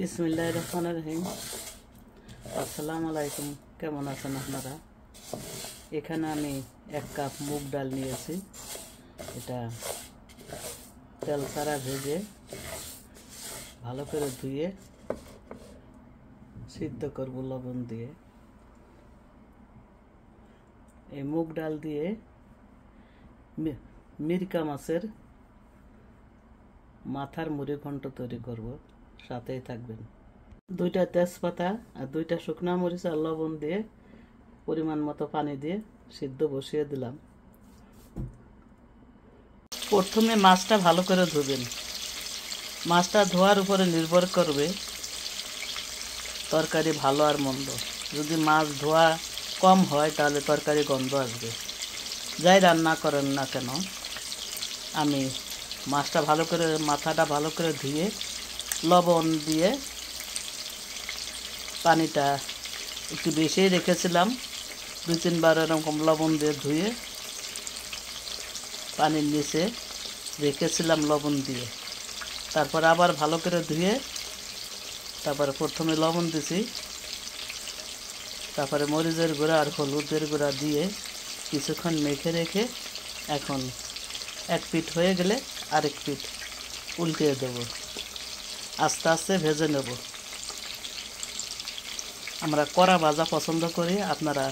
বিসমিল্লাহির রহমানির রহিম। আসসালামু আলাইকুম। কেমন আছেন আপনারা? এখানে আমি 1 কাপ মুগ ডাল নিয়েছি। এটা তেল ছাড়া ভেজে ভালো করে ধুয়ে সিদ্ধ করব লবণ দিয়ে। এই মুগ ডাল দিয়ে মিরকা মাছের মাথার মুড়ি ঘন্ট তৈরি করব, সাথেই থাকবেন। 2টা তেজপাতা আর 2টা শুকনা মরিচ আর লবণ দিয়ে পরিমাণ মতো পানি দিয়ে সিদ্ধ বসিয়ে দিলাম। প্রথমে মাছটা ভালো করে ধুবেন। মাছটা ধোয়ার উপরে নির্ভর করবে তরকারি ভালো আর মন্দ। যদি মাছ ধোয়া কম হয় তাহলে তরকারি গন্ধ আসবে। যাই রান্না করেন না কেন, আমি মাছটা ভালো করে মাথাটা ভালো করে ধুয়ে লবণ দিয়ে পানিটা একটু বেশি রেখেছিলাম। 2-3 বার এরকম লবণ দিয়ে ধুয়ে পানির নিচে রেখেছিলাম লবণ দিয়ে। তারপর আবার ভালো করে ধুয়ে তারপরে প্রথমে লবণ দিছি, তারপরে মরিচের গুঁড়া আর হলুদের গুঁড়া দিয়ে কিছুক্ষণ মেখে রেখে এখন এক পিঠ হয়ে গেলে আরেক পিঠ উল্টিয়ে দেব। আস্তে আস্তে ভেজে নেব। আমরা কড়া ভাজা পছন্দ করি, আপনারা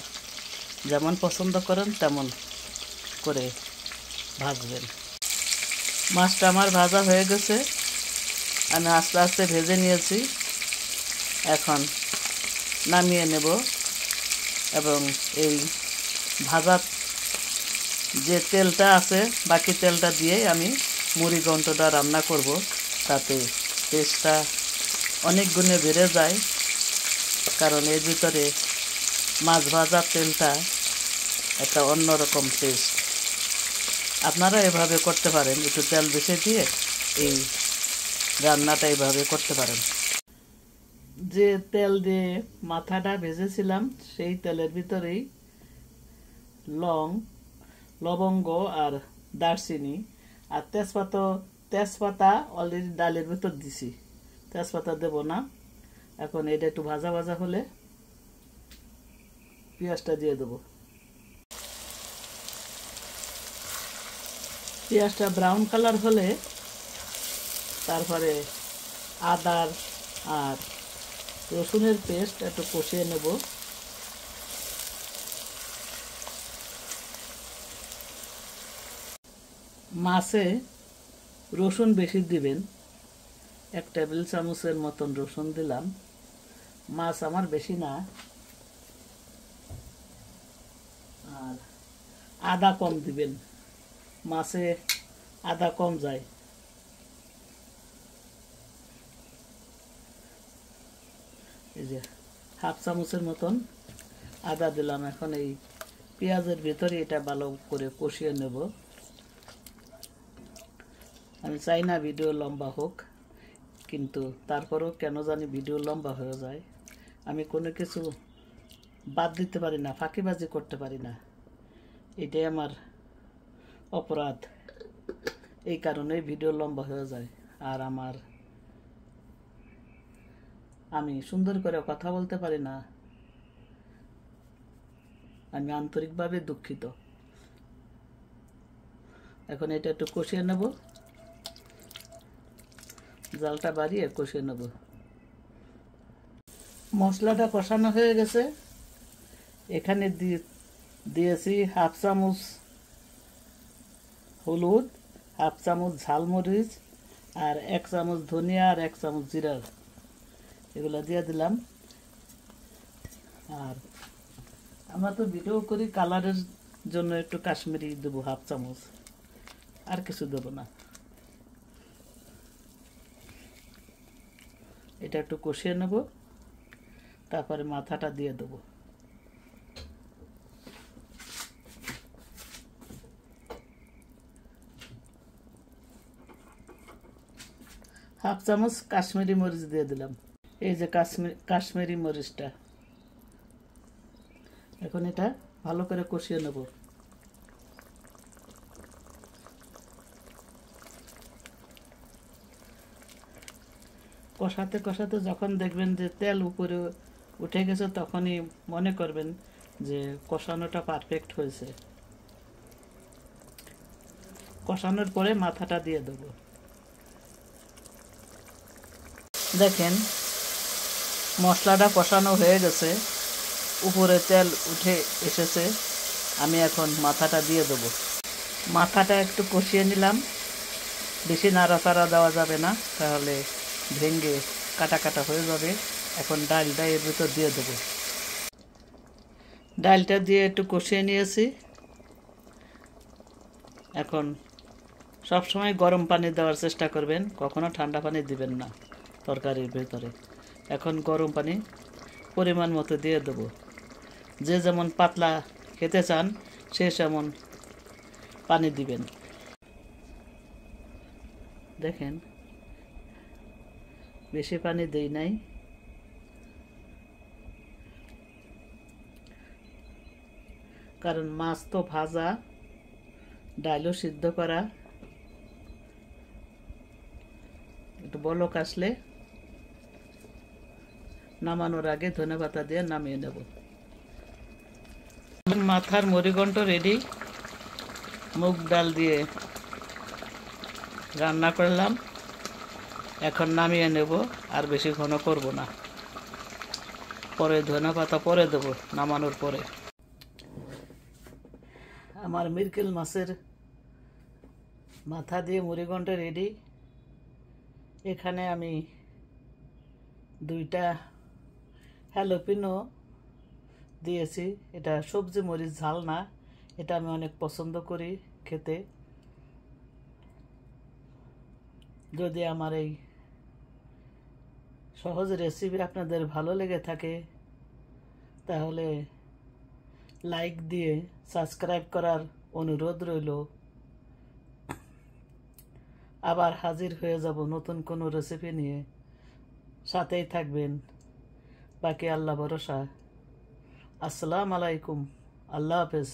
যেমন পছন্দ করেন তেমন করে ভাজবেন। মাছটা আমার ভাজা হয়ে গেছে, আমি আস্তে আস্তে ভেজে নিয়েছি। এখন নামিয়ে নেব এবং এই ভাজা যে তেলটা আছে বাকি তেলটা দিয়ে আমি মুড়ি ঘন্টটা রান্না করব। তাতে টেস্টটা অনেক গুণে বেড়ে যায়, কারণ এর ভিতরে মাছ ভাজার তেলটা একটা অন্যরকম টেস্ট। আপনারা এভাবে করতে পারেন, একটু তেল বেশি দিয়ে এই রান্নাটা এইভাবে করতে পারেন। যে তেল দিয়ে মাথাটা ভেজেছিলাম সেই তেলের ভিতরেই লবঙ্গ আর দারচিনি আর তেজপাতা অলরেডি ডালের ভিতর দিছি, তেজপাতা দেব না। এখন এটা একটু ভাজা ভাজা হলে পেঁয়াজটা দিয়ে দেবো। পেঁয়াজটা ব্রাউন কালার হলে তারপরে আদার আর রসুনের পেস্ট একটু কষিয়ে নেব। মাছে রসুন বেশি দিবেন, 1 টেবিল চামচের মতন রসুন দিলাম। মাছ আমার বেশি না। আর আদা কম দিবেন, মাছে আদা কম যায়। এই যে 1/2 চামচের মতন আদা দিলাম। এখন এই পেঁয়াজের ভিতরে এটা ভালো করে কষিয়ে নেব। আমি চাই না ভিডিও লম্বা হোক, কিন্তু তারপরেও কেন জানি ভিডিও লম্বা হয়ে যায়। আমি কোনো কিছু বাদ দিতে পারি না, ফাঁকিবাজি করতে পারি না, এটাই আমার অপরাধ। এই কারণেই ভিডিও লম্বা হয়ে যায়। আর আমি সুন্দর করে কথা বলতে পারি না, আমি আন্তরিকভাবে দুঃখিত। এখন এটা একটু কষিয়ে নেব, জালটা বাড়িয়ে কষিয়ে নেব। মশলাটা কষানো হয়ে গেছে। এখানে দিয়েছি 1/2 চামচ হলুদ, 1/2 চামচ ঝালমরিচ আর 1 চামচ ধনিয়া আর 1 চামচ জিরা, এগুলো দিয়ে দিলাম। আর আমরা তো ভিডিও করি কালারের জন্য একটু কাশ্মীরি দেবো 1/2 চামচ, আর কিছু দেবো না। এটা একটু কষিয়ে নেব, তারপরে মাথাটা দিয়ে দেবো। হাফ চামচ কাশ্মীরি মরিচ দিয়ে দিলাম। এই যে কাশ্মীরি মরিচটা। এখন এটা ভালো করে কষিয়ে নেব। কষাতে কষাতে যখন দেখবেন যে তেল উপরে উঠে গেছে তখনই মনে করবেন যে কষানোটা পারফেক্ট হয়েছে। কষানোর পরে মাথাটা দিয়ে দেবো। দেখেন মশলাটা কষানো হয়ে গেছে, উপরে তেল উঠে এসেছে। আমি এখন মাথাটা দিয়ে দেবো। মাথাটা একটু কষিয়ে নিলাম, বেশি নাড়াচাড়া দেওয়া যাবে না, তাহলে ভেঙে কাটা কাটা হয়ে যাবে। এখন ডালটা এর ভিতর দিয়ে দেবো। ডালটা দিয়ে একটু কষিয়ে নিয়েছি। এখন সবসময় গরম পানি দেওয়ার চেষ্টা করবেন, কখনো ঠান্ডা পানি দিবেন না তরকারির ভেতরে। এখন গরম পানি পরিমাণ মতো দিয়ে দেবো। যে যেমন পাতলা খেতে চান সে যেমন পানি দিবেন। দেখেন বেশি পানি দেই নাই, কারণ মাছ তো ভাজা, ডালও সিদ্ধ করা। একটু বলক আসলে নামানোর আগে ধনেপাতা দিয়ে নামিয়ে নেব। মাথার মুড়িঘণ্ট রেডি। মুগ ডাল দিয়ে রান্না করলাম, এখন নামিয়ে নেব। আর বেশি ঘন করব না, পরে ধনেপাতা পরে দেব নামানোর পরে। আমার মিরকেল মাছের মাথা দিয়ে মুড়িঘণ্ট রেডি। এখানে আমি 2টা হ্যালোপিনো দিয়েছি। এটা সবজি মরিচ ঝাল না, এটা আমি অনেক পছন্দ করি খেতে। যদি আমার এই সহজ রেসিপি আপনাদের ভালো লেগে থাকে তাহলে লাইক দিয়ে সাবস্ক্রাইব করার অনুরোধ রইল। আবার হাজির হয়ে যাব নতুন কোনো রেসিপি নিয়ে। সাথেই থাকবেন। বাকি আল্লাহ ভরসা। আসসালামু আলাইকুম। আল্লাহ হাফেজ।